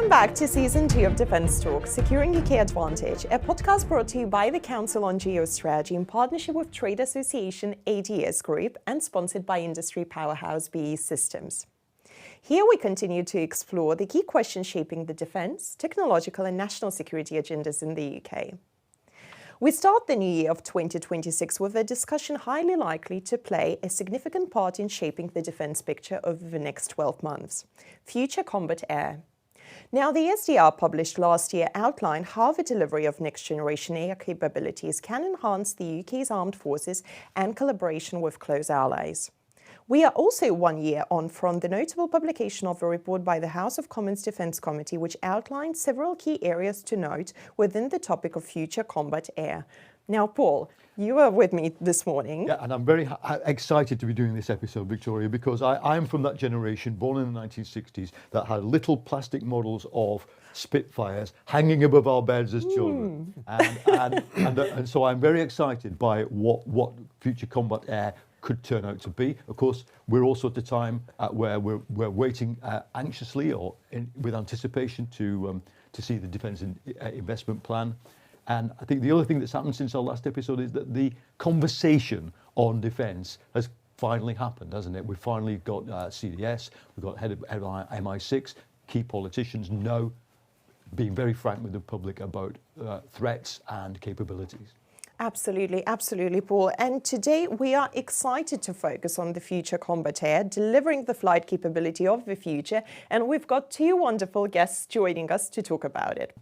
Welcome back to Season 2 of Defence Talk, Securing UK Advantage, a podcast brought to you by the Council on Geostrategy in partnership with trade association ADS Group and sponsored by industry powerhouse BAE Systems. Here we continue to explore the key questions shaping the defence, technological and national security agendas in the UK. We start the new year of 2026 with a discussion highly likely to play a significant part in shaping the defence picture over the next 12 months: future combat air. Now, the SDR published last year outlined how the delivery of next-generation air capabilities can enhance the UK's armed forces and collaboration with close allies. We are also 1 year on from the notable publication of a report by the House of Commons Defence Committee, which outlined several key areas to note within the topic of future combat air. Now, Paul, you were with me this morning. Yeah, and I'm very excited to be doing this episode, Victoria, because I'm from that generation, born in the 1960s, that had little plastic models of Spitfires hanging above our beds as children. And so I'm very excited by what future combat air could turn out to be. Of course, we're also at a time where we're waiting anxiously or with anticipation to see the Defence Investment Plan. And I think the other thing that's happened since our last episode is that the conversation on defence has finally happened, hasn't it? We've finally got CDS, we've got head of MI6, key politicians know, being very frank with the public about threats and capabilities. Absolutely, absolutely, Paul. And today we are excited to focus on the future combat air, delivering the flight capability of the future. And we've got two wonderful guests joining us to talk about it.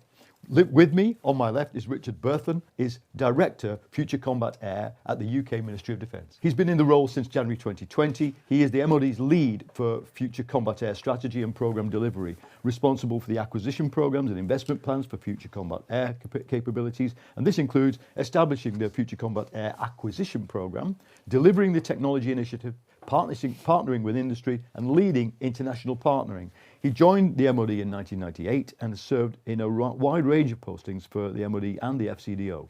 With me on my left is Richard Berthon, is Director Future Combat Air at the UK Ministry of Defence. He's been in the role since January 2020. He is the MOD's lead for Future Combat Air strategy and programme delivery, responsible for the acquisition programmes and investment plans for future combat air capabilities. And this includes establishing the Future Combat Air acquisition programme, delivering the technology initiative, partnering with industry and leading international partnering. He joined the MOD in 1998 and has served in a wide range of postings for the MOD and the FCDO.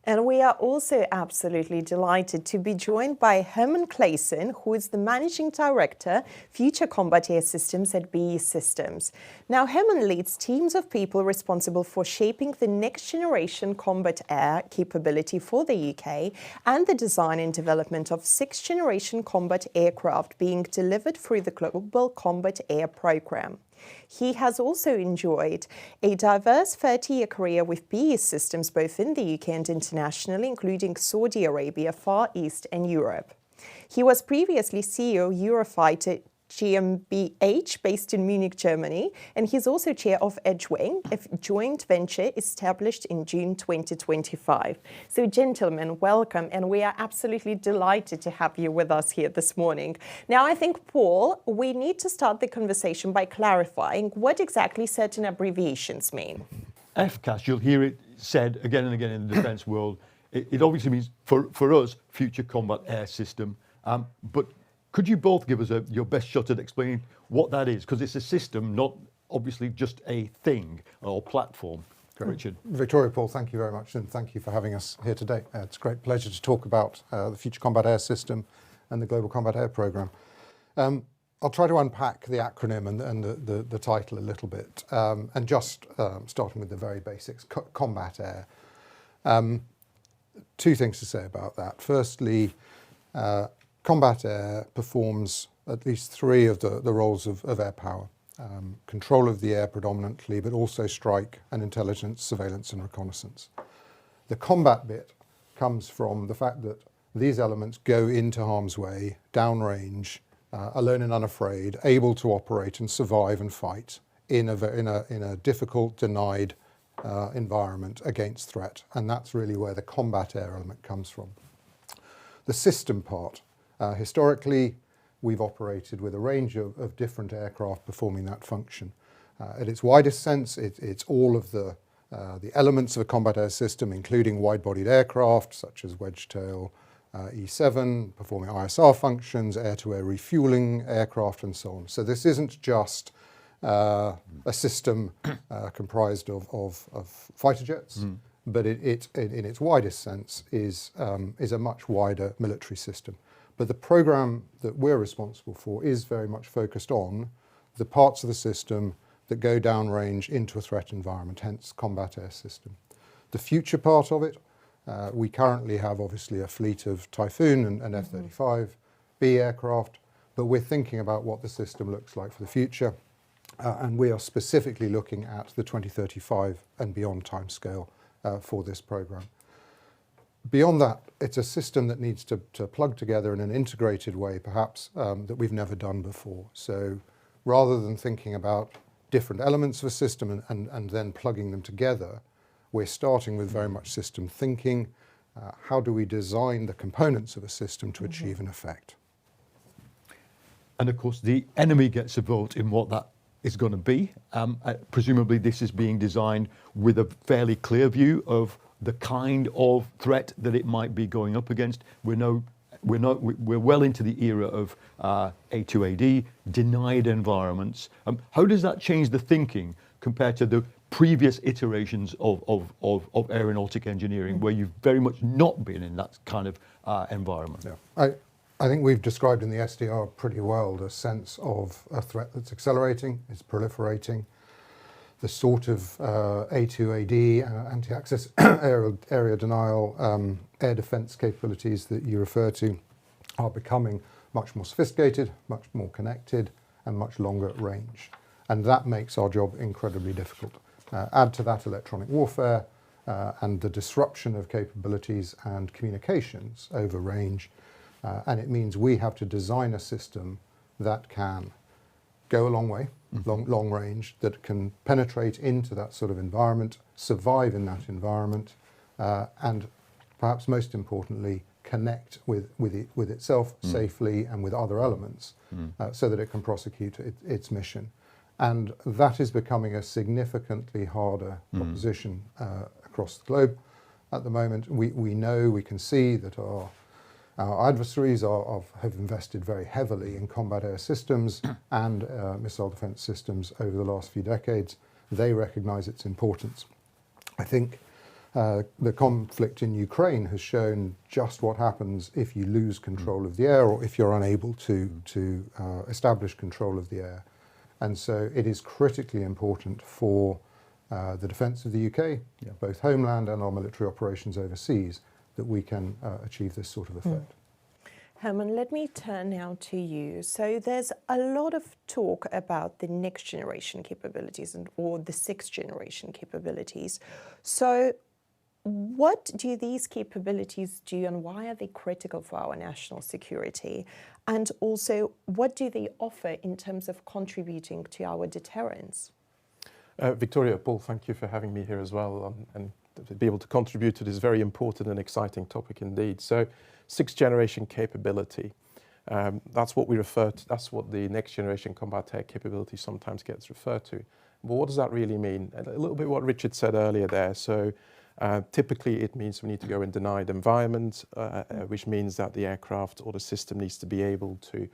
And we are also absolutely delighted to be joined by Herman Claesen, who is the Managing Director, Future Combat Air Systems at BAE Systems. Now, Herman leads teams of people responsible for shaping the next generation combat air capability for the UK and the design and development of 6th generation combat aircraft being delivered through the Global Combat Air Programme. He has also enjoyed a diverse 30-year career with BAE Systems, both in the UK and internationally, including Saudi Arabia, Far East and Europe. He was previously CEO Eurofighter GmbH, based in Munich, Germany, and he's also chair of Edgewing, a joint venture established in June 2025. So, gentlemen, welcome, and we are absolutely delighted to have you with us here this morning. Now, I think, Paul, we need to start the conversation by clarifying what exactly certain abbreviations mean. FCAS, you'll hear it said again and again in the defence world. It obviously means, for us, Future Combat Air System, but could you both give us your best shot at explaining what that is? Because it's a system, not obviously just a thing or platform. Richard. Victoria, Paul, thank you very much, and thank you for having us here today. It's a great pleasure to talk about the Future Combat Air System and the Global Combat Air Programme. I'll try to unpack the acronym and the title a little bit, and just starting with the very basics, combat air. Two things to say about that. Firstly, combat air performs at least three of the roles of air power. Control of the air predominantly, but also strike and intelligence, surveillance and reconnaissance. The combat bit comes from the fact that these elements go into harm's way, downrange, alone and unafraid, able to operate and survive and fight in a difficult, denied environment against threat. And that's really where the combat air element comes from. The system part. Historically, we've operated with a range of different aircraft performing that function. At its widest sense, it's all of the elements of a combat air system, including wide-bodied aircraft such as Wedgetail E7, performing ISR functions, air-to-air refueling aircraft, and so on. So this isn't just a system comprised of fighter jets, but it in its widest sense is a much wider military system. But the programme that we're responsible for is very much focused on the parts of the system that go downrange into a threat environment, hence combat air system. The future part of it, we currently have obviously a fleet of Typhoon and F-35B aircraft, but we're thinking about what the system looks like for the future, and we are specifically looking at the 2035 and beyond timescale for this program. Beyond that, it's a system that needs to plug together in an integrated way, perhaps, that we've never done before. So rather than thinking about different elements of a system and then plugging them together, we're starting with very much system thinking. How do we design the components of a system to achieve an effect? And of course, the enemy gets a vote in what that is going to be. Presumably, this is being designed with a fairly clear view of the kind of threat that it might be going up against. We're well into the era of A2AD, denied environments. How does that change the thinking compared to the previous iterations of aeronautic engineering, where you've very much not been in that kind of environment? Yeah. I think we've described in the SDR pretty well the sense of a threat that's accelerating, it's proliferating. The sort of A2AD, anti-access area denial, air defense capabilities that you refer to are becoming much more sophisticated, much more connected, and much longer range. And that makes our job incredibly difficult. Add to that electronic warfare and the disruption of capabilities and communications over range, and it means we have to design a system that can go a long way, long range, that can penetrate into that sort of environment, survive in that environment, and perhaps most importantly, connect with itself safely and with other elements so that it can prosecute its mission. And that is becoming a significantly harder proposition across the globe at the moment. We know, we can see that our adversaries have invested very heavily in combat air systems and missile defense systems over the last few decades. They recognize its importance. I think the conflict in Ukraine has shown just what happens if you lose control of the air or if you're unable to establish control of the air. And so it is critically important for the defence of the UK, both homeland and our military operations overseas, that we can achieve this sort of effect. Herman, let me turn now to you. So there's a lot of talk about the next generation capabilities or the sixth generation capabilities. So what do these capabilities do and why are they critical for our national security? And also, what do they offer in terms of contributing to our deterrence? Viktorija, Paul, thank you for having me here as well, and to be able to contribute to this very important and exciting topic indeed. So, sixth generation capability, that's what we refer to, that's what the next generation combat air capability sometimes gets referred to. But what does that really mean? A little bit what Richard said earlier there. So typically it means we need to go in denied environment, which means that the aircraft or the system needs to be able to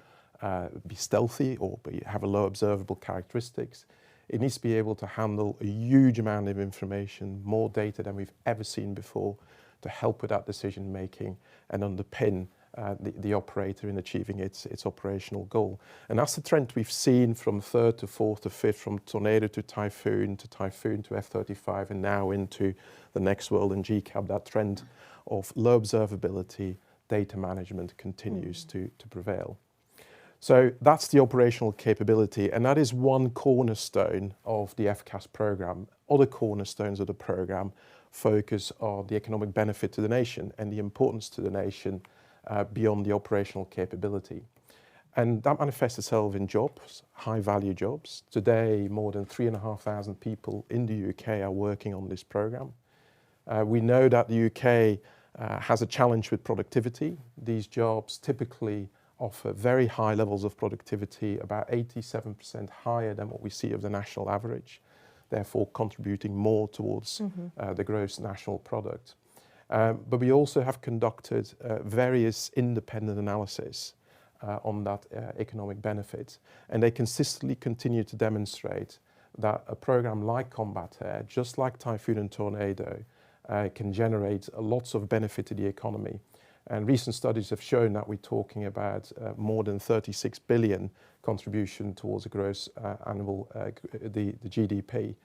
be stealthy or have a low observable characteristics. It needs to be able to handle a huge amount of information, more data than we've ever seen before, to help with that decision making and underpin the operator in achieving its operational goal. And that's the trend we've seen from third to fourth to fifth, from Tornado to Typhoon to F-35, and now into the next world in GCAP. That trend of low observability, data management continues to prevail. So that's the operational capability, and that is one cornerstone of the FCAS program. Other cornerstones of the program focus on the economic benefit to the nation and the importance to the nation beyond the operational capability. And that manifests itself in jobs, high value jobs. Today, more than 3,500 people in the UK are working on this program. We know that the UK has a challenge with productivity. These jobs typically offer very high levels of productivity, about 87% higher than what we see of the national average, therefore contributing more towards the gross national product. But we also have conducted various independent analysis on that economic benefit, and they consistently continue to demonstrate that a program like Combat Air, just like Typhoon and Tornado, can generate lots of benefit to the economy. And recent studies have shown that we're talking about more than 36 billion contribution towards the gross annual the GDP.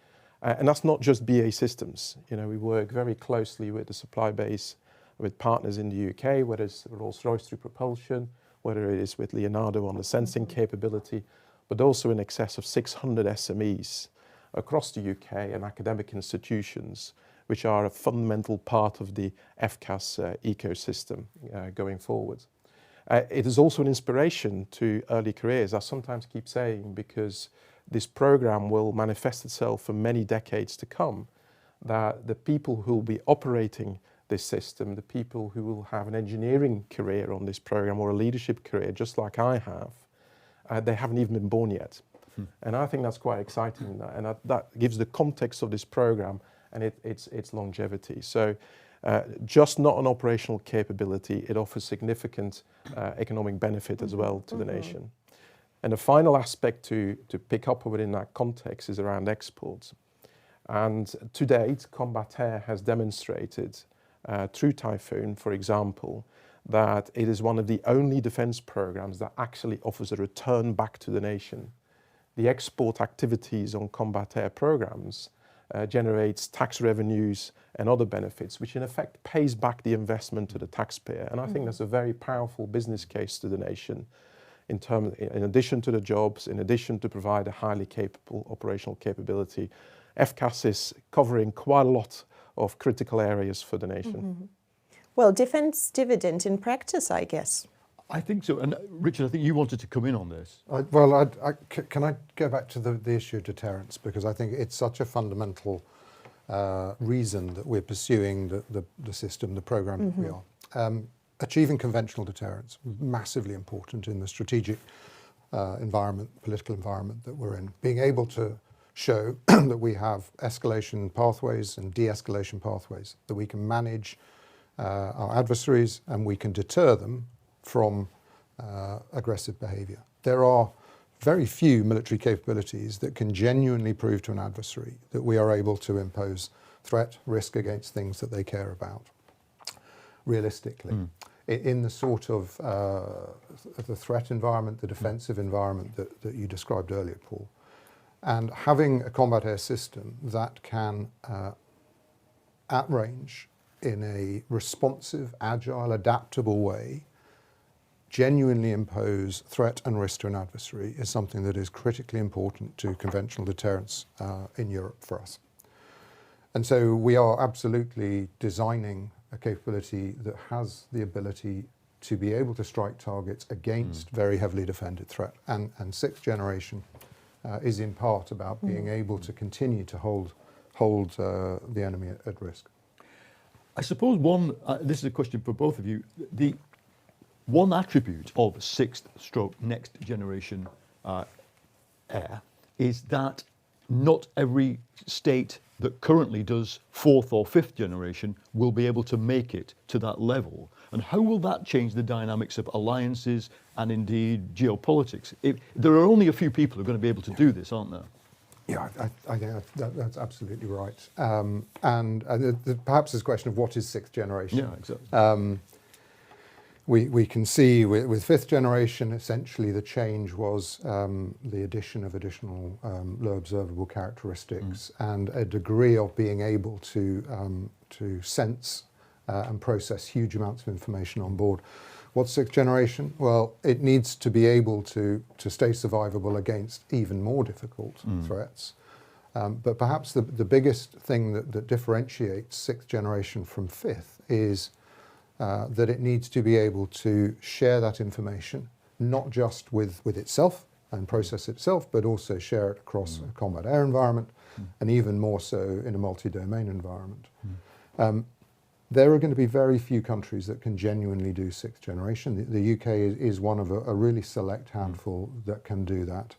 And that's not just BAE Systems. You know, we work very closely with the supply base, with partners in the UK, whether it's Rolls-Royce through propulsion, whether it is with Leonardo on the sensing capability, but also in excess of 600 SMEs across the UK and academic institutions, which are a fundamental part of the FCAS ecosystem going forward. It is also an inspiration to early careers, I sometimes keep saying, because this program will manifest itself for many decades to come, that the people who will be operating this system, the people who will have an engineering career on this program or a leadership career, just like I have, they haven't even been born yet. And I think that's quite exciting, and that gives the context of this program and its longevity. So just not an operational capability, it offers significant economic benefit as well to the nation. And the final aspect to pick up within that context is around exports. And to date, Combat Air has demonstrated through Typhoon, for example, that it is one of the only defense programs that actually offers a return back to the nation. The export activities on Combat Air programs generates tax revenues and other benefits, which in effect pays back the investment to the taxpayer. And I think that's a very powerful business case to the nation in addition to the jobs, in addition to provide a highly capable operational capability. FCAS is covering quite a lot of critical areas for the nation. Well, defence dividend in practice, I guess. I think so. And Richard, I think you wanted to come in on this. Can I go back to the issue of deterrence? Because I think it's such a fundamental reason that we're pursuing the system, the program that we are. Achieving conventional deterrence, massively important in the strategic environment, political environment that we're in. Being able to show that we have escalation pathways and de-escalation pathways, that we can manage our adversaries and we can deter them from aggressive behaviour. There are very few military capabilities that can genuinely prove to an adversary that we are able to impose threat, risk against things that they care about, realistically. In the sort of the threat environment, the defensive environment that you described earlier, Paul. And having a combat air system that can, at range, in a responsive, agile, adaptable way, genuinely impose threat and risk to an adversary is something that is critically important to conventional deterrence in Europe for us. And so we are absolutely designing a capability that has the ability to be able to strike targets against very heavily defended threat. And sixth generation is in part about being able to continue to hold the enemy at risk. I suppose this is a question for both of you. The one attribute of sixth stroke next generation air is that not every state that currently does fourth or fifth generation will be able to make it to that level. And how will that change the dynamics of alliances and indeed geopolitics? There are only a few people who are going to be able to do this, aren't there? Yeah, I think that's absolutely right. And perhaps there's a question of what is sixth generation. Yeah, exactly. We can see with fifth generation, essentially the change was the addition of additional low observable characteristics and a degree of being able to sense and process huge amounts of information on board. What's sixth generation? Well, it needs to be able to stay survivable against even more difficult threats. But perhaps the biggest thing that differentiates sixth generation from fifth is that it needs to be able to share that information, not just with itself and process itself, but also share it across a combat air environment and even more so in a multi-domain environment. There are going to be very few countries that can genuinely do sixth generation. The UK is one of a really select handful that can do that.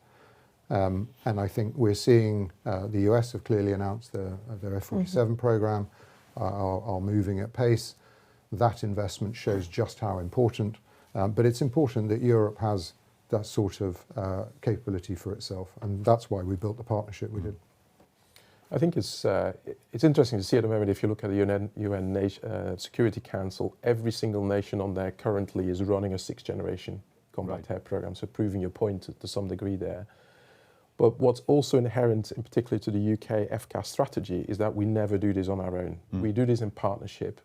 And I think we're seeing the US have clearly announced their F-47 program, are moving at pace. That investment shows just how important, but it's important that Europe has that sort of capability for itself, and that's why we built the partnership we did. I think it's interesting to see at the moment, if you look at the UN Security Council, every single nation on there currently is running a 6th generation combat air program, so proving your point to some degree there. But what's also inherent, in particular to the UK FCAS strategy, is that we never do this on our own. We do this in partnership.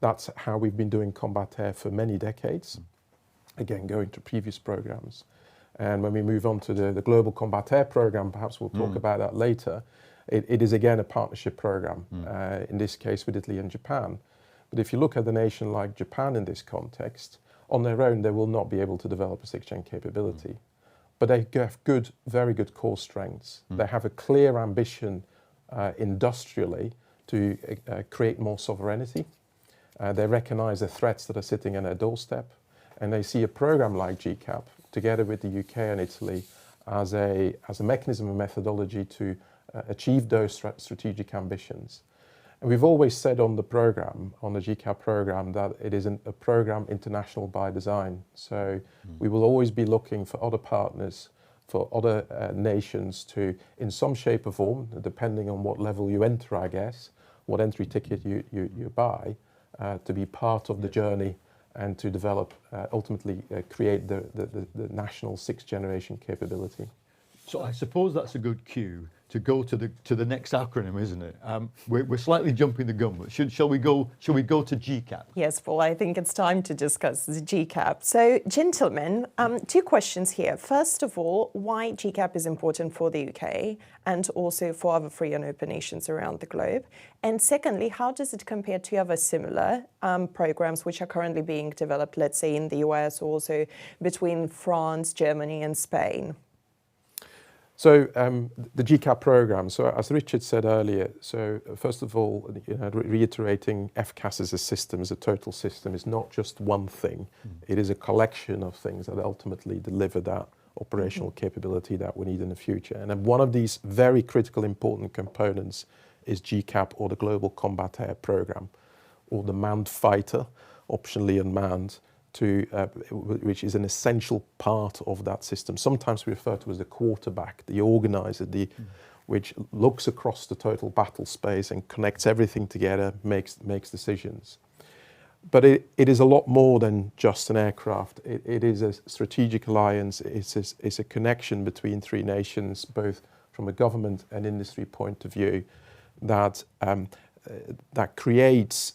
That's how we've been doing combat air for many decades. Again, going to previous programs. And when we move on to the Global Combat Air Program, perhaps we'll talk about that later, it is again a partnership program, in this case with Italy and Japan. But if you look at a nation like Japan in this context, on their own they will not be able to develop a 6th gen capability. But they have very good core strengths. They have a clear ambition industrially to create more sovereignty. They recognize the threats that are sitting on their doorstep, and they see a program like GCAP, together with the UK and Italy, as a mechanism and methodology to achieve those strategic ambitions. And we've always said on the program, on the GCAP program, that it is a program international by design. So we will always be looking for other partners, for other nations to, in some shape or form, depending on what level you enter, I guess, what entry ticket you buy, to be part of the journey and to develop, ultimately create the national 6th generation capability. So I suppose that's a good cue to go to the next acronym, isn't it? We're slightly jumping the gun, but shall we go to GCAP? Yes, Paul, I think it's time to discuss the GCAP. So, gentlemen, 2 questions here. First of all, why GCAP is important for the UK and also for other free and open nations around the globe? And secondly, how does it compare to other similar programs which are currently being developed, let's say in the US, or also between France, Germany and Spain? So the GCAP program, so as Richard said earlier, so first of all, reiterating FCAS as a system, as a total system, is not just one thing. It is a collection of things that ultimately deliver that operational capability that we need in the future. And then one of these very critical, important components is GCAP, or the Global Combat Air Program, or the manned fighter, optionally unmanned, which is an essential part of that system. Sometimes we refer to as the quarterback, the organizer, which looks across the total battle space and connects everything together, makes decisions. But it is a lot more than just an aircraft. It is a strategic alliance. It's a connection between 3 nations, both from a government and industry point of view, that creates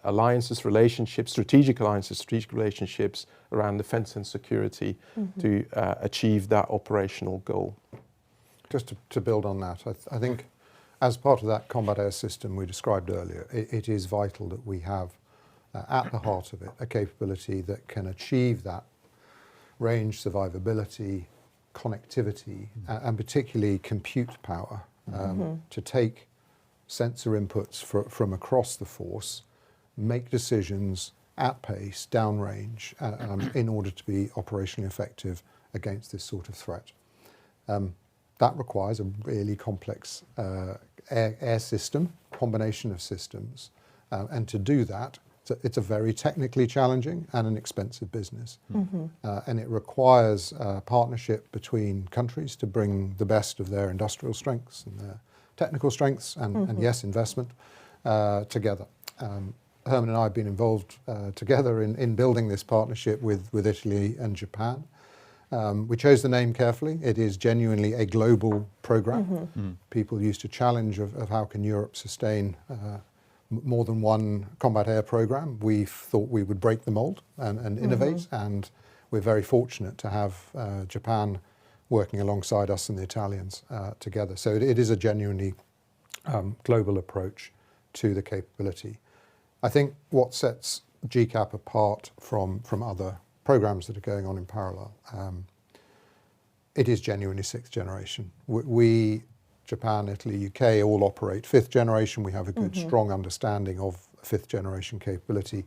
alliances, strategic relationships around defence and security to achieve that operational goal. Just to build on that, I think as part of that combat air system we described earlier, it is vital that we have at the heart of it a capability that can achieve that range, survivability, connectivity, and particularly compute power to take sensor inputs from across the force, make decisions at pace, downrange, in order to be operationally effective against this sort of threat. That requires a really complex air system, combination of systems, and to do that, it's a very technically challenging and an expensive business. And it requires partnership between countries to bring the best of their industrial strengths and their technical strengths and yes, investment together. Herman and I have been involved together in building this partnership with Italy and Japan. We chose the name carefully. It is genuinely a global program. People used to challenge of how can Europe sustain more than one combat air program. We thought we would break the mold and innovate, and we're very fortunate to have Japan working alongside us and the Italians together. So it is a genuinely global approach to the capability. I think what sets GCAP apart from other programs that are going on in parallel, it is genuinely 6th generation. We, Japan, Italy, UK, all operate 5th generation. We have a good, strong understanding of 5th generation capability,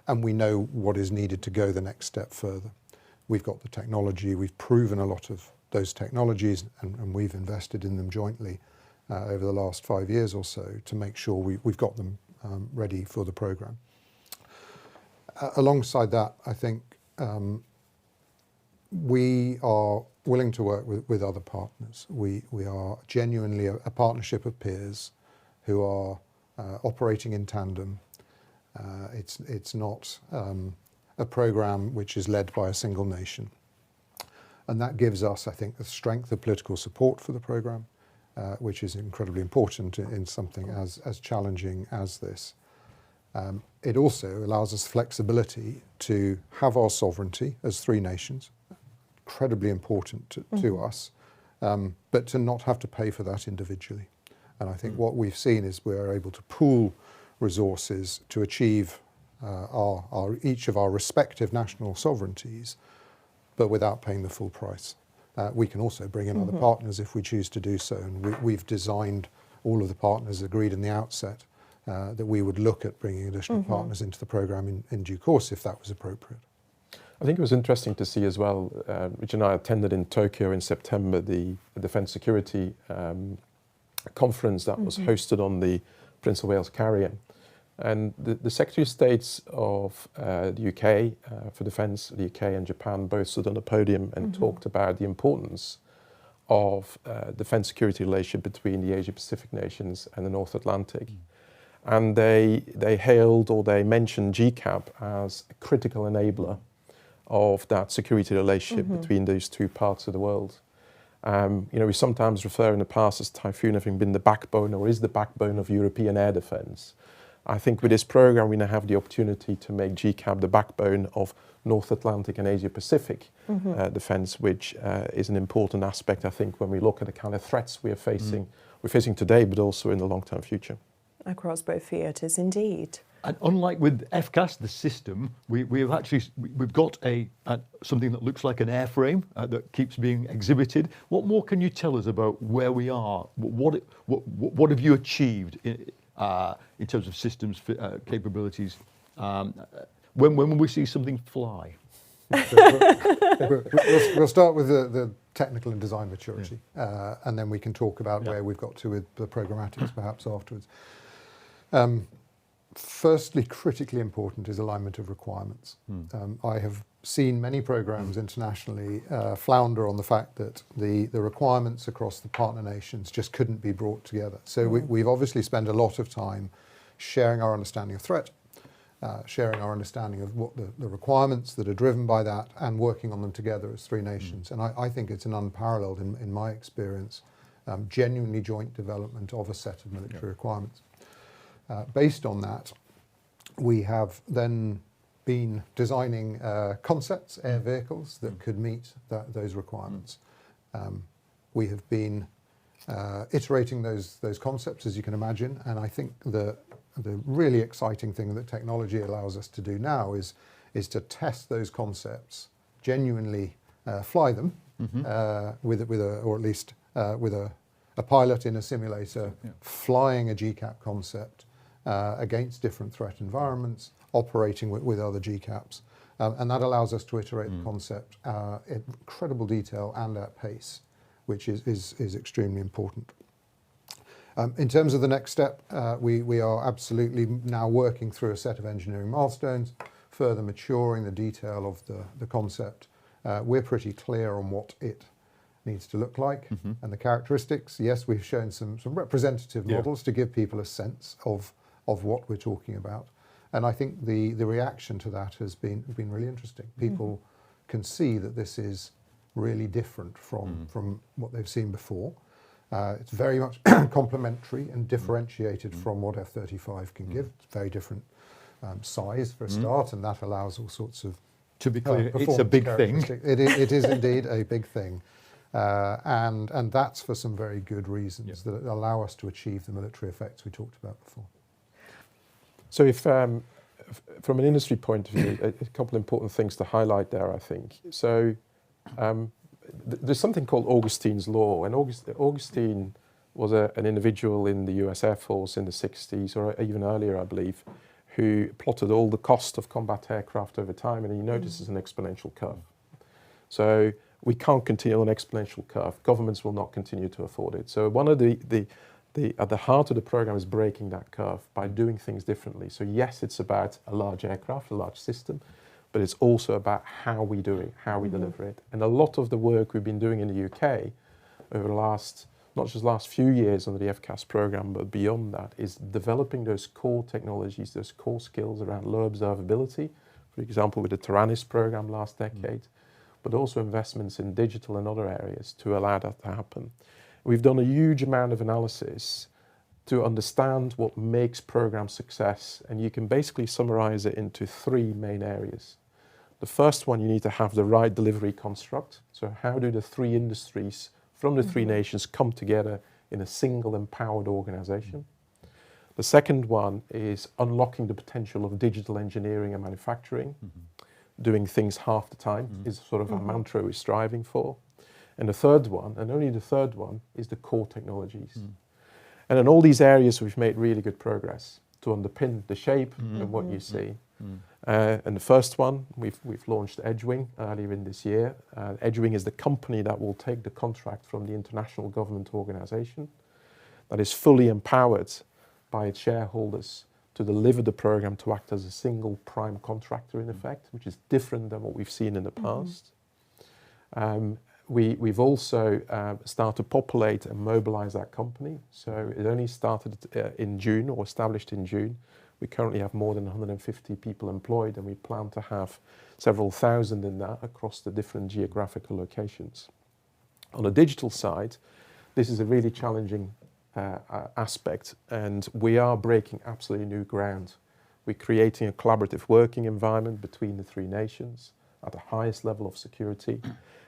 and we know what is needed to go the next step further. We've got the technology, we've proven a lot of those technologies, and we've invested in them jointly over the last 5 years or so to make sure we've got them ready for the program. Alongside that, I think we are willing to work with other partners. We are genuinely a partnership of peers who are operating in tandem. It's not a program which is led by a single nation. And that gives us, I think, the strength of political support for the program, which is incredibly important in something as challenging as this. It also allows us flexibility to have our sovereignty as three nations, incredibly important to us, but to not have to pay for that individually. And I think what we've seen is we're able to pool resources to achieve each of our respective national sovereignties, but without paying the full price. We can also bring in other partners if we choose to do so, and we've designed, all of the partners agreed in the outset that we would look at bringing additional partners into the program in due course if that was appropriate. I think it was interesting to see as well, Richard and I attended in Tokyo in September the Defence Security conference that was hosted on the Prince of Wales carrier. And the Secretary of States of the UK for Defence, the UK and Japan both stood on the podium and talked about the importance of defence security relationship between the Asia-Pacific nations and the North Atlantic. And they hailed, or they mentioned GCAP as a critical enabler of that security relationship between those two parts of the world. We sometimes refer in the past as Typhoon having been the backbone, or is the backbone, of European air defence. I think with this program we now have the opportunity to make GCAP the backbone of North Atlantic and Asia-Pacific defence, which is an important aspect, I think, when we look at the kind of threats we're facing today, but also in the long-term future. Across both theatres, indeed. And unlike with FCAS, the system, we've got something that looks like an airframe that keeps being exhibited. What more can you tell us about where we are? What have you achieved in terms of systems capabilities? When will we see something fly? We'll start with the technical and design maturity, and then we can talk about where we've got to with the programmatics perhaps afterwards. Firstly, critically important is alignment of requirements. I have seen many programs internationally flounder on the fact that the requirements across the partner nations just couldn't be brought together. So we've obviously spent a lot of time sharing our understanding of threat, sharing our understanding of what the requirements that are driven by that, and working on them together as three nations. And I think it's an unparalleled, in my experience, genuinely joint development of a set of military requirements. Based on that, we have then been designing concepts, air vehicles, that could meet those requirements. We have been iterating those concepts, as you can imagine, and I think the really exciting thing that technology allows us to do now is to test those concepts, genuinely fly them with a pilot in a simulator, flying a GCAP concept against different threat environments, operating with other GCAPs. And that allows us to iterate the concept in incredible detail and at pace, which is extremely important. In terms of the next step, we are absolutely now working through a set of engineering milestones, further maturing the detail of the concept. We're pretty clear on what it needs to look like and the characteristics. Yes, we've shown some representative models to give people a sense of what we're talking about. And I think the reaction to that has been really interesting. People can see that this is really different from what they've seen before. It's very much complementary and differentiated from what F-35 can give. It's very different size for a start, and that allows all sorts of To be clear, it's a big thing. It is indeed a big thing. And that's for some very good reasons that allow us to achieve the military effects we talked about before. So if, from an industry point of view, a couple of important things to highlight there, I think. So there's something called Augustine's Law, and Augustine was an individual in the US Air Force in the 60s, or even earlier, I believe, who plotted all the cost of combat aircraft over time, and he notices an exponential curve. So we can't continue on an exponential curve. Governments will not continue to afford it. So one of at the heart of the program is breaking that curve by doing things differently. So yes, it's about a large aircraft, a large system, but it's also about how we do it, how we deliver it. And a lot of the work we've been doing in the UK over the last, not just last few years under the FCAS program, but beyond that, is developing those core technologies, those core skills around low observability, for example, with the Deterrence program last decade, but also investments in digital and other areas to allow that to happen. We've done a huge amount of analysis to understand what makes program success, and you can basically summarize it into three main areas. The first one, you need to have the right delivery construct. So how do the three industries from the three nations come together in a single empowered organization? The second one is unlocking the potential of digital engineering and manufacturing. Doing things half the time is sort of a mantra we're striving for. And the third one, and only the third one, is the core technologies. And in all these areas, we've made really good progress to underpin the shape and what you see. And the first one, we've launched Edgewing earlier in this year. Edgewing is the company that will take the contract from the international government organization that is fully empowered by its shareholders to deliver the program to act as a single prime contractor in effect, which is different than what we've seen in the past. We've also started to populate and mobilize that company. So it only started in June, or established in June. We currently have more than 150 people employed, and we plan to have several thousand in that across the different geographical locations. On the digital side, this is a really challenging aspect, and we are breaking absolutely new ground. We're creating a collaborative working environment between the three nations at the highest level of security.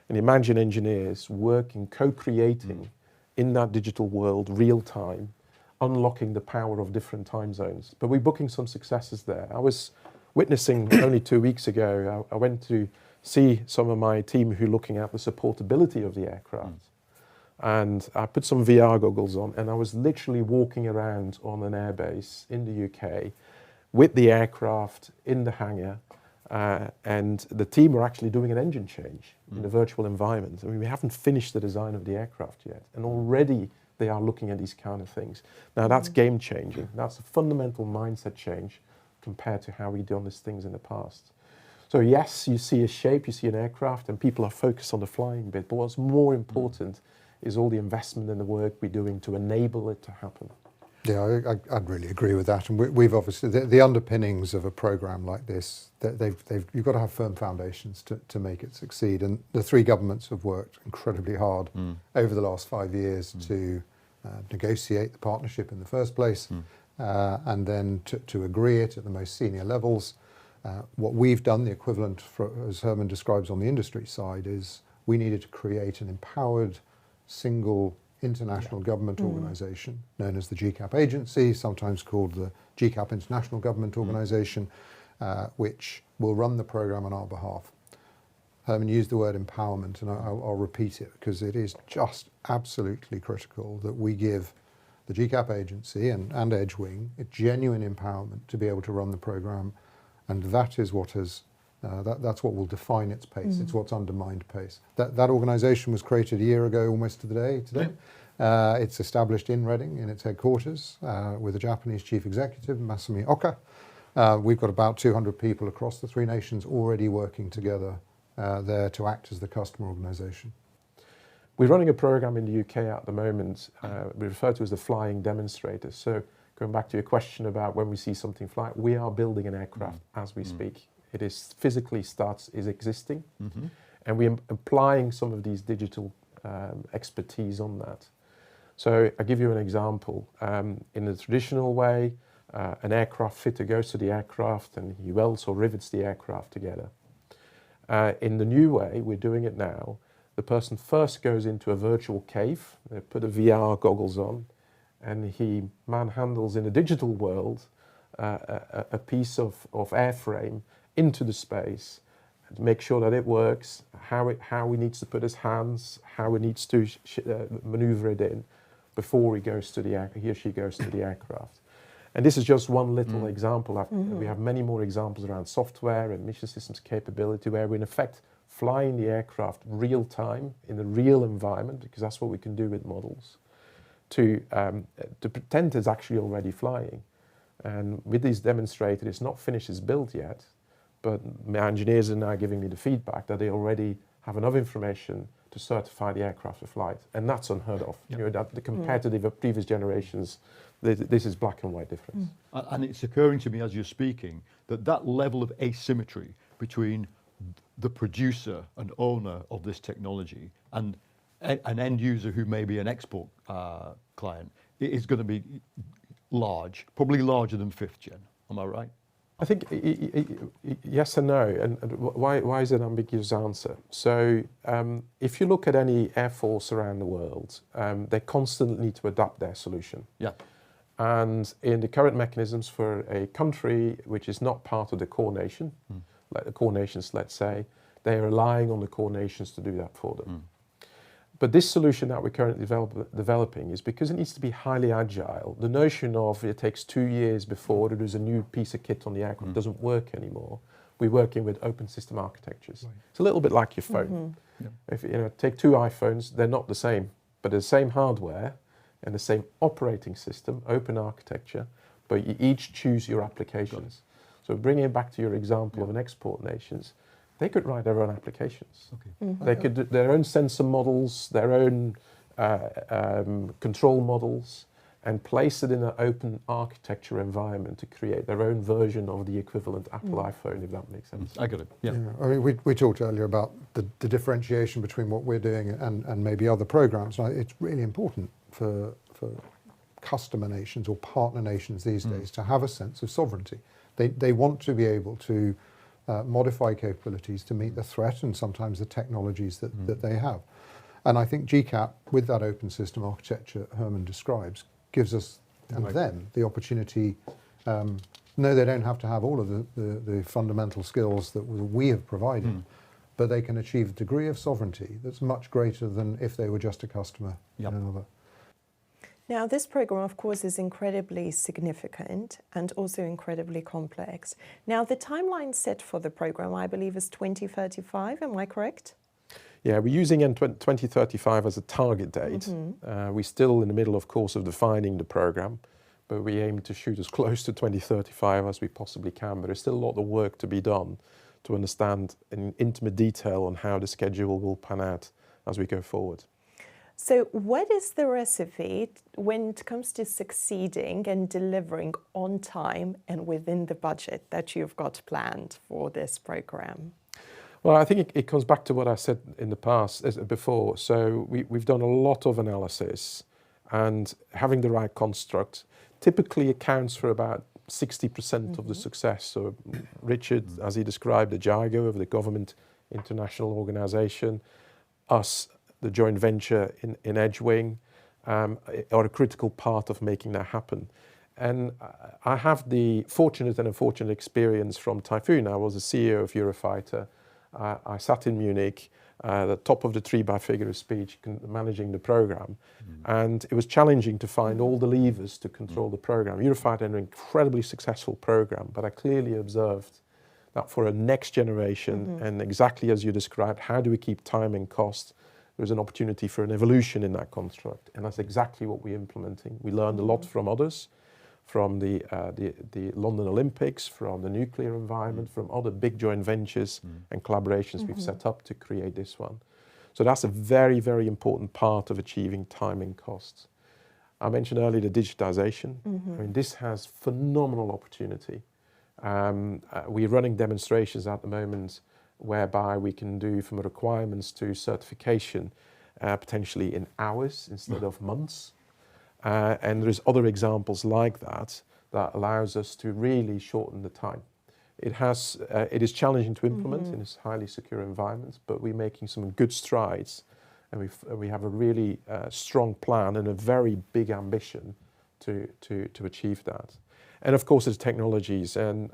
And imagine engineers working, co-creating in that digital world, real time, unlocking the power of different time zones. But we're booking some successes there. I was witnessing only 2 weeks ago, I went to see some of my team who are looking at the supportability of the aircraft. And I put some VR goggles on, and I was literally walking around on an airbase in the UK with the aircraft in the hangar, and the team were actually doing an engine change in a virtual environment. I mean, we haven't finished the design of the aircraft yet, and already they are looking at these kind of things. Now, that's game changing. That's a fundamental mindset change compared to how we've done these things in the past. So yes, you see a shape, you see an aircraft, and people are focused on the flying bit, but what's more important is all the investment and the work we're doing to enable it to happen. Yeah, I'd really agree with that. And we've obviously, the underpinnings of a program like this, you've got to have firm foundations to make it succeed. And the three governments have worked incredibly hard over the last 5 years to negotiate the partnership in the first place, and then to agree it at the most senior levels. What we've done, the equivalent, as Herman describes on the industry side, is we needed to create an empowered single international government organisation known as the GCAP agency, sometimes called the GCAP International Government Organisation, which will run the programme on our behalf. Herman used the word empowerment, and I'll repeat it because it is just absolutely critical that we give the GCAP agency and Edgewing a genuine empowerment to be able to run the programme, and that is what has that's what will define its pace. It's what's undermined pace. That organisation was created a year ago, almost to the day today. It's established in Reading, in its headquarters, with a Japanese chief executive, Masumi Oka. We've got about 200 people across the three nations already working together there to act as the customer organisation. We're running a program in the UK at the moment we refer to as the flying demonstrators. So going back to your question about when we see something fly, we are building an aircraft as we speak. It is physically is existing, and we're applying some of these digital expertise on that. So I'll give you an example. In the traditional way, an aircraft fitter goes to the aircraft and he welds or rivets the aircraft together. In the new way, we're doing it now, the person first goes into a virtual cave, they put a VR goggles on, and he manhandles in a digital world a piece of airframe into the space to make sure that it works, how he needs to put his hands, how he needs to maneuver it in before he or she goes to the aircraft. And this is just one little example. We have many more examples around software and mission systems capability where we're in effect flying the aircraft real time in the real environment, because that's what we can do with models, to pretend it's actually already flying. And with these demonstrators, it's not finished its build yet, but my engineers are now giving me the feedback that they already have enough information to certify the aircraft for flight, and that's unheard of. Yep. You know, that the competitive of previous generations, this is black and white difference. And it's occurring to me as you're speaking that level of asymmetry between the producer and owner of this technology and an end user who may be an export client is going to be large, probably larger than 5th gen. Am I right? I think yes and no. And why is it an ambiguous answer? So if you look at any air force around the world, they constantly need to adapt their solution. Yeah. And in the current mechanisms for a country which is not part of the core nation, like the core nations, let's say, they're relying on the core nations to do that for them. But this solution that we're currently developing is because it needs to be highly agile. The notion of it takes 2 years before there is a new piece of kit on the aircraft doesn't work anymore. We're working with open system architectures. Right. It's a little bit like your phone. Yeah. If you take 2 iPhones, they're not the same, but they're the same hardware and the same operating system, open architecture, but you each choose your applications. So bringing it back to your example of an export nations, they could write their own applications. Okay. They could do their own sensor models, their own control models, and place it in an open architecture environment to create their own version of the equivalent Apple iPhone, if that makes sense. I get it. Yeah. I mean, we talked earlier about the differentiation between what we're doing and maybe other programs. It's really important for customer nations or partner nations these days to have a sense of sovereignty. They want to be able to modify capabilities to meet the threat and sometimes the technologies that they have. And I think GCAP, with that open system architecture Herman describes, gives us and them the opportunity. No, they don't have to have all of the fundamental skills that we have provided, but they can achieve a degree of sovereignty that's much greater than if they were just a customer in another. Now, this program, of course, is incredibly significant and also incredibly complex. Now, the timeline set for the program, I believe, is 2035. Am I correct? Yeah, we're using 2035 as a target date. We're still in the middle, of course, of defining the program, but we aim to shoot as close to 2035 as we possibly can. But there's still a lot of work to be done to understand in intimate detail on how the schedule will pan out as we go forward. So what is the recipe when it comes to succeeding and delivering on time and within the budget that you've got planned for this program? Well, I think it comes back to what I said in the past, before. So we've done a lot of analysis, and having the right construct typically accounts for about 60% of the success. So Richard, as he described, the JIGO of the government international organization, us, the joint venture in Edgewing, are a critical part of making that happen. And I have the fortunate and unfortunate experience from Typhoon. I was the CEO of Eurofighter. I sat in Munich, the top of the tree by figure of speech, managing the program. And it was challenging to find all the levers to control the program. Eurofighter had an incredibly successful program, but I clearly observed that for a next generation, and exactly as you described, how do we keep time and cost? There's an opportunity for an evolution in that construct, and that's exactly what we're implementing. We learned a lot from others, from the London Olympics, from the nuclear environment, from other big joint ventures and collaborations we've set up to create this one. So that's a very, very important part of achieving time and costs. I mentioned earlier the digitization. I mean, this has phenomenal opportunity. We're running demonstrations at the moment whereby we can do from requirements to certification potentially in hours instead of months. And there's other examples like that allows us to really shorten the time. It is challenging to implement in this highly secure environment, but we're making some good strides, and we have a really strong plan and a very big ambition to achieve that. And of course, there's technologies, and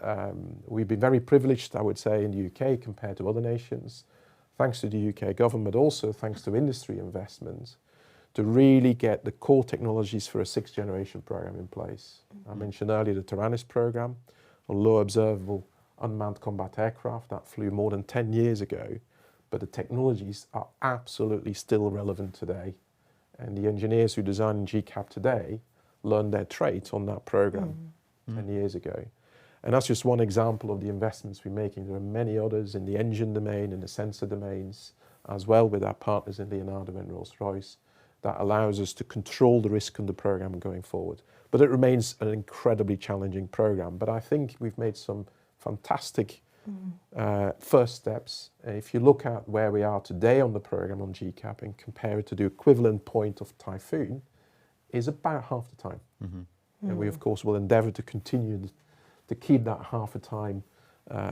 we've been very privileged, I would say, in the UK compared to other nations, thanks to the UK government, also thanks to industry investments, to really get the core technologies for a 6th generation program in place. I mentioned earlier the Deterrence program, a low observable unmanned combat aircraft that flew more than 10 years ago, but the technologies are absolutely still relevant today. And the engineers who design GCAP today learned their trade on that program 10 years ago. And that's just one example of the investments we're making. There are many others in the engine domain, in the sensor domains, as well with our partners in Leonardo and Rolls-Royce, that allows us to control the risk on the program going forward. But it remains an incredibly challenging program. But I think we've made some fantastic first steps. If you look at where we are today on the program on GCAP and compare it to the equivalent point of Typhoon, is about half the time. And we, of course, will endeavour to continue to keep that half a time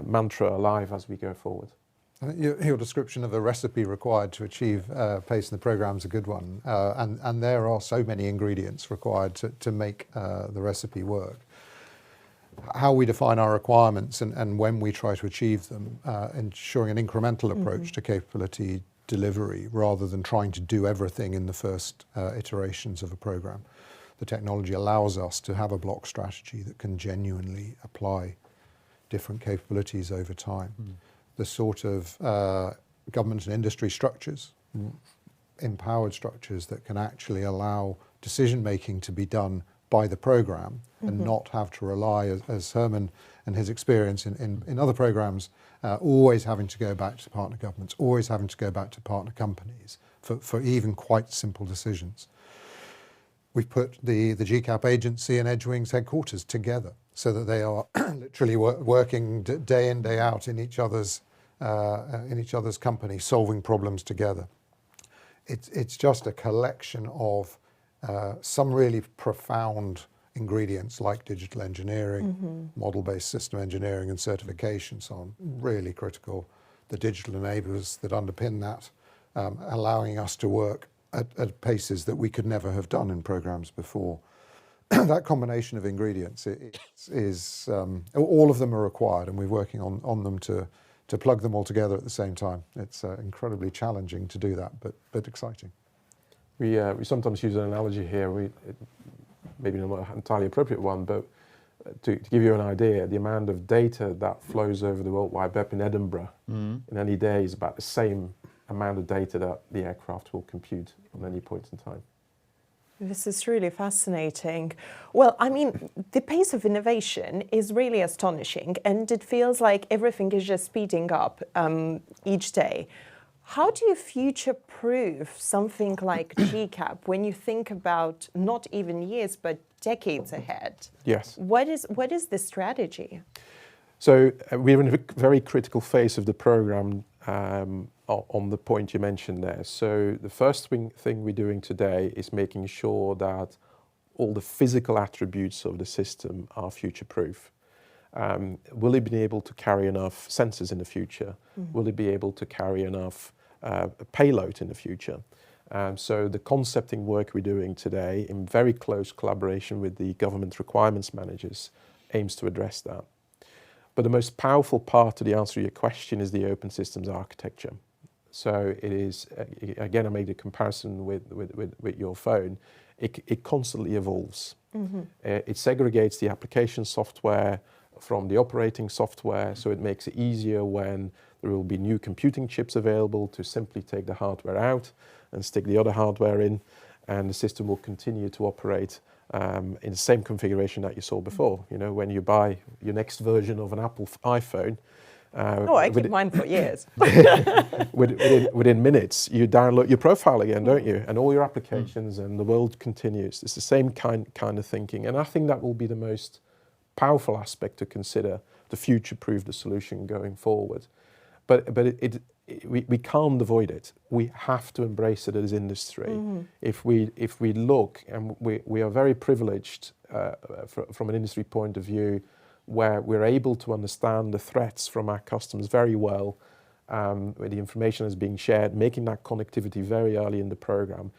mantra alive as we go forward. Your description of a recipe required to achieve pace in the programme is a good one, and there are so many ingredients required to make the recipe work. How we define our requirements and when we try to achieve them, ensuring an incremental approach to capability delivery rather than trying to do everything in the first iterations of a programme. The technology allows us to have a block strategy that can genuinely apply different capabilities over time. The sort of government and industry structures, empowered structures that can actually allow decision making to be done by the programme and not have to rely, as Herman and his experience in other programmes, always having to go back to partner governments, always having to go back to partner companies for even quite simple decisions. We've put the GCAP agency and Edgewing's headquarters together so that they are literally working day in, day out in each other's company, solving problems together. It's just a collection of some really profound ingredients like digital engineering, model-based system engineering and certification, so on, really critical. The digital enablers that underpin that, allowing us to work at paces that we could never have done in programs before. That combination of ingredients is all of them are required, and we're working on them to plug them all together at the same time. It's incredibly challenging to do that, but exciting. We sometimes use an analogy here, maybe not an entirely appropriate one, but to give you an idea, the amount of data that flows over the World Wide Web in Edinburgh in any day is about the same amount of data that the aircraft will compute on any point in time. This is really fascinating. Well, I mean, the pace of innovation is really astonishing, and it feels like everything is just speeding up each day. How do you future-proof something like GCAP when you think about not even years, but decades ahead? Yes. What is the strategy? So we're in a very critical phase of the program on the point you mentioned there. So the first thing we're doing today is making sure that all the physical attributes of the system are future-proof. Will it be able to carry enough sensors in the future? Will it be able to carry enough payload in the future? So the concepting work we're doing today, in very close collaboration with the government requirements managers, aims to address that. But the most powerful part of the answer to your question is the open systems architecture. So it is, again, I made a comparison with your phone. It constantly evolves. It segregates the application software from the operating software, so it makes it easier when there will be new computing chips available to simply take the hardware out and stick the other hardware in, and the system will continue to operate in the same configuration that you saw before. You know, when you buy your next version of an Apple iPhone, I keep mine for years. within minutes, you download your profile again, don't you? And all your applications and the world continues. It's the same kind of thinking. And I think that will be the most powerful aspect to consider to future-proof the solution going forward. But we can't avoid it. We have to embrace it as industry. If we look, and we are very privileged from an industry point of view, where we're able to understand the threats from our customers very well, where the information is being shared, making that connectivity very early in the program.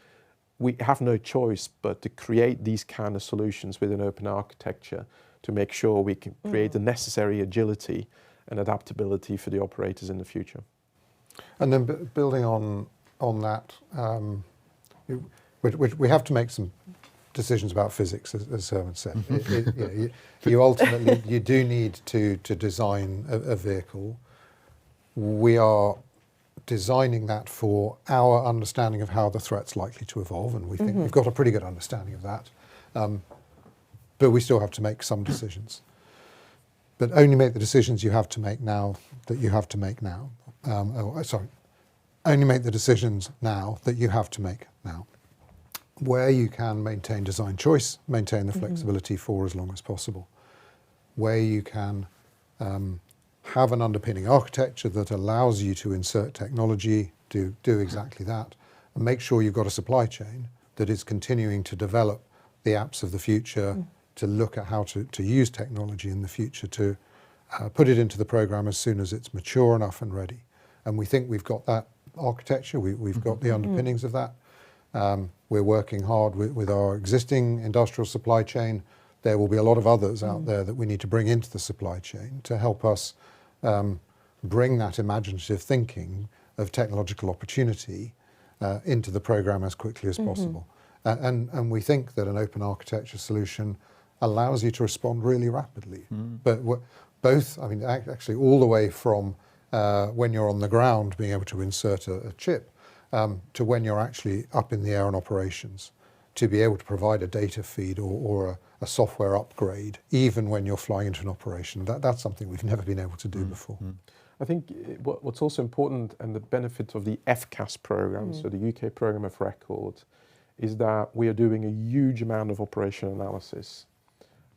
We have no choice but to create these kind of solutions with an open architecture to make sure we can create the necessary agility and adaptability for the operators in the future. And then building on that, we have to make some decisions about physics, as Herman said. You ultimately, you do need to design a vehicle. We are designing that for our understanding of how the threat's likely to evolve, and we think we've got a pretty good understanding of that. But we still have to make some decisions. but only make the decisions you have to make now that you have to make now. Only make the decisions now that you have to make now. Where you can maintain design choice, maintain the flexibility for as long as possible. Where you can have an underpinning architecture that allows you to insert technology, do exactly that, and make sure you've got a supply chain that is continuing to develop the apps of the future, to look at how to use technology in the future, to put it into the program as soon as it's mature enough and ready. And we think we've got that architecture, we've got the underpinnings of that. We're working hard with our existing industrial supply chain. There will be a lot of others out there that we need to bring into the supply chain to help us bring that imaginative thinking of technological opportunity into the program as quickly as possible. And we think that an open architecture solution allows you to respond really rapidly. But both, I mean, actually all the way from when you're on the ground being able to insert a chip to when you're actually up in the air on operations, to be able to provide a data feed or a software upgrade, even when you're flying into an operation. That's something we've never been able to do before. I think what's also important, and the benefit of the FCAS program, so the UK Programme of Record, is that we are doing a huge amount of operation analysis.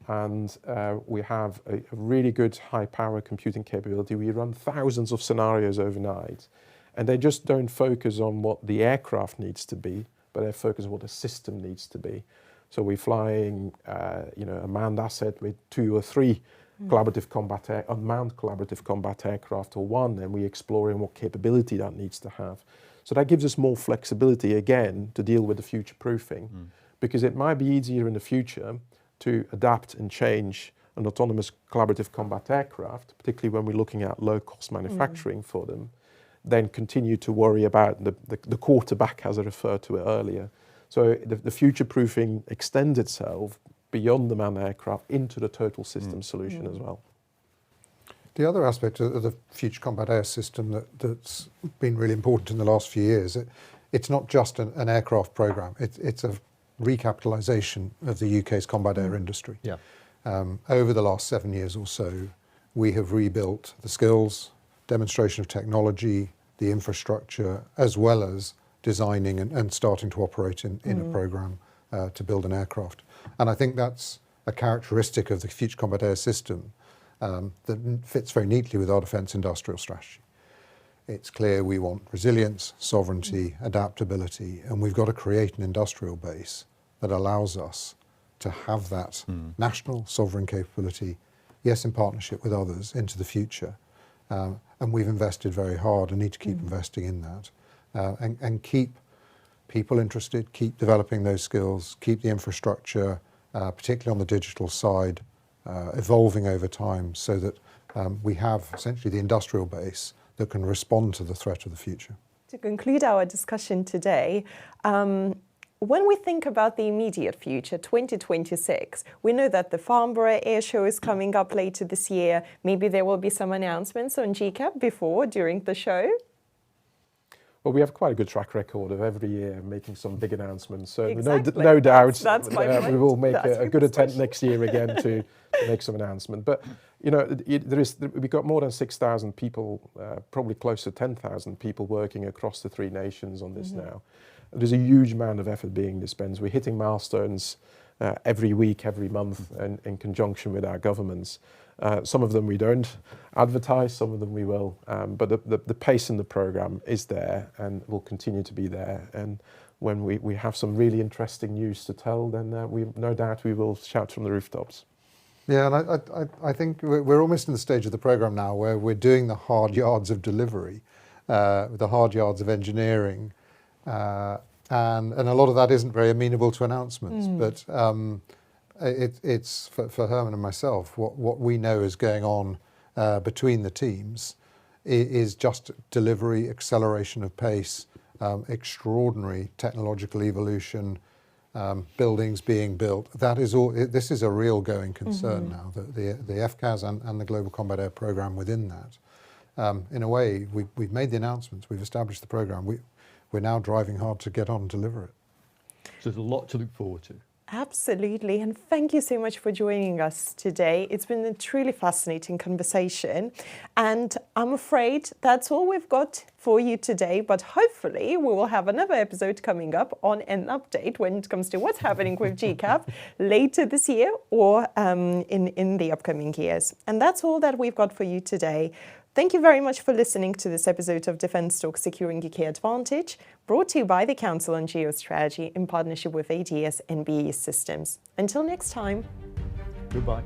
And we have a really good high power computing capability. We run thousands of scenarios overnight, and they just don't focus on what the aircraft needs to be, but they focus on what the system needs to be. So we're flying, a manned asset with 2 or 3 collaborative combat unmanned collaborative combat aircraft, or 1, and we're exploring what capability that needs to have. So that gives us more flexibility again to deal with the future proofing, because it might be easier in the future to adapt and change an autonomous collaborative combat aircraft, particularly when we're looking at low-cost manufacturing for them, then continue to worry about the quarterback, as I referred to it earlier. So the future-proofing extends itself beyond the manned aircraft into the total system solution as well. The other aspect of the Future Combat Air System that's been really important in the last few years, it's not just an aircraft program, it's a recapitalisation of the UK's combat air industry. Yeah. Over the last 7 years or so, we have rebuilt the skills, demonstration of technology, the infrastructure, as well as designing and starting to operate in a program to build an aircraft. And I think that's a characteristic of the Future Combat Air System that fits very neatly with our defence industrial strategy. It's clear we want resilience, sovereignty, adaptability, and we've got to create an industrial base that allows us to have that national sovereign capability, yes, in partnership with others, into the future. And we've invested very hard and need to keep investing in that and keep people interested, keep developing those skills, keep the infrastructure, particularly on the digital side, evolving over time so that we have essentially the industrial base that can respond to the threat of the future. To conclude our discussion today, when we think about the immediate future, 2026, we know that the Farnborough Air Show is coming up later this year. Maybe there will be some announcements on GCAP during the show. Well, we have quite a good track record of every year making some big announcements. So Exactly. no doubt That's my point. we will make That's a good attempt next year again to make some announcement. But we've got more than 6,000 people, probably close to 10,000 people working across the 3 nations on this now. There's a huge amount of effort being dispensed. We're hitting milestones every week, every month, and in conjunction with our governments. Some of them we don't advertise, some of them we will, but the pace in the programme is there and will continue to be there. And when we have some really interesting news to tell, then no doubt we will shout from the rooftops. Yeah, and I think we're almost in the stage of the programme now where we're doing the hard yards of delivery, the hard yards of engineering, and a lot of that isn't very amenable to announcements, but it's for Herman and myself, what we know is going on between the teams is just delivery, acceleration of pace, extraordinary technological evolution, buildings being built. That is all. This is a real going concern now, the FCAS and the Global Combat Air Programme within that. In a way, we've made the announcements, we've established the programme, we're now driving hard to get on and deliver it. So there's a lot to look forward to. Absolutely, and thank you so much for joining us today. It's been a truly fascinating conversation, and I'm afraid that's all we've got for you today, but hopefully we will have another episode coming up on an update when it comes to what's happening with GCAP later this year or in the upcoming years. And that's all that we've got for you today. Thank you very much for listening to this episode of Defence Talk Securing UK Advantage, brought to you by the Council on Geostrategy in partnership with ADS and BAE Systems. Until next time. Goodbye.